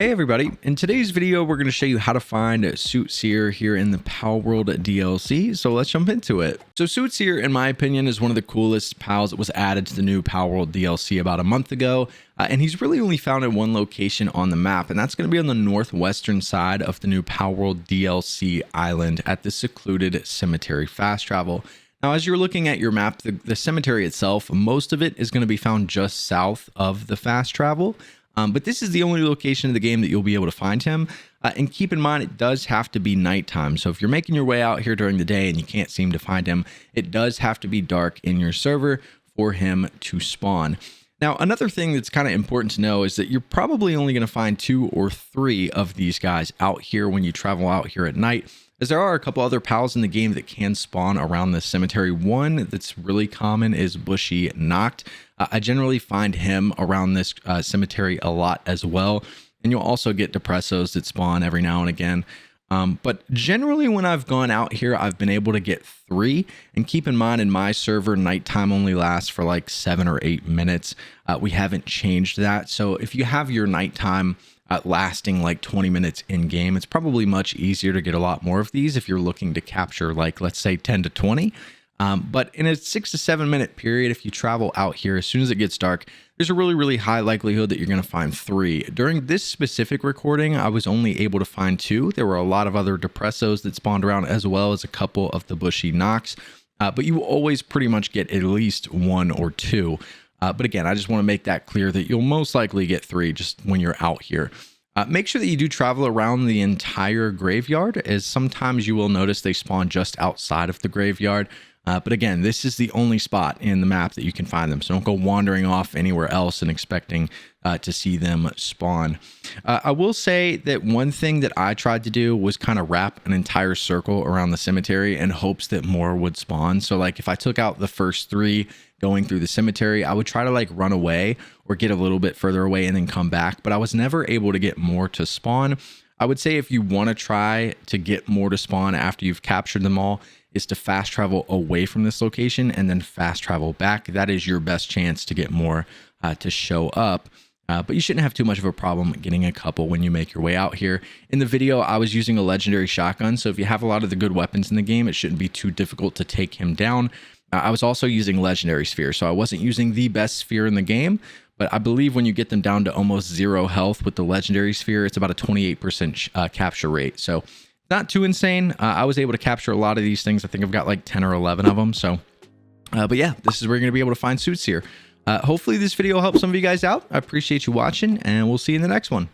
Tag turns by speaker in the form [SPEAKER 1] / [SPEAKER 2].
[SPEAKER 1] Hey everybody, in today's video we're going to show you how to find Sootseer here in the Palworld DLC, so let's jump into it. So Sootseer, in my opinion, is one of the coolest pals that was added to the new Palworld DLC about a month ago, and he's really only found in one location on the map, and that's going to be on the northwestern side of the new Palworld DLC island at the secluded cemetery fast travel. Now, as you're looking at your map, the cemetery itself, most of it is going to be found just south of the fast travel. But this is the only location of the game that you'll be able to find him. And keep in mind, it does have to be nighttime. So if you're making your way out here during the day and you can't seem to find him, it does have to be dark in your server for him to spawn. Now, another thing that's kind of important to know is that you're probably only going to find 2 or 3 of these guys out here when you travel out here at night, as there are a couple other pals in the game that can spawn around the cemetery. One that's really common is Bushy Knocked. I generally find him around this cemetery a lot as well. And you'll also get Depressos that spawn every now and again. But generally when I've gone out here, I've been able to get 3. And keep in mind, in my server, nighttime only lasts for like 7 or 8 minutes. We haven't changed that. So if you have your nighttime lasting like 20 minutes in game, it's probably much easier to get a lot more of these if you're looking to capture, like, let's say 10 to 20. But in a 6 to 7 minute period, if you travel out here, as soon as it gets dark, there's a really high likelihood that you're going to find 3. During this specific recording, I was only able to find 2. There were a lot of other Depressos that spawned around, as well as a couple of the Bushy Knocks. But you will always pretty much get at least 1 or 2. But again, I just want to make that clear that you'll most likely get 3 just when you're out here. Make sure that you do travel around the entire graveyard, as sometimes you will notice they spawn just outside of the graveyard. But again, this is the only spot in the map that you can find them. So don't go wandering off anywhere else and expecting to see them spawn. I will say that one thing that I tried to do was kind of wrap an entire circle around the cemetery in hopes that more would spawn. So like if I took out the first 3 going through the cemetery, I would try to like run away or get a little bit further away and then come back. But I was never able to get more to spawn. I would say if you want to try to get more to spawn after you've captured them all, is to fast travel away from this location and then fast travel back. That is your best chance to get more to show up. But you shouldn't have too much of a problem getting a couple when you make your way out here. In the video, I was using a legendary shotgun, so if you have a lot of the good weapons in the game, it shouldn't be too difficult to take him down. I was also using legendary sphere, so I wasn't using the best sphere in the game, but I believe when you get them down to almost 0 health with the legendary sphere, it's about a 28% capture rate. So not too insane. I was able to capture a lot of these things. I think I've got like 10 or 11 of them. So, but yeah, this is where you're going to be able to find Sootseer. Hopefully this video helps some of you guys out. I appreciate you watching, and we'll see you in the next one.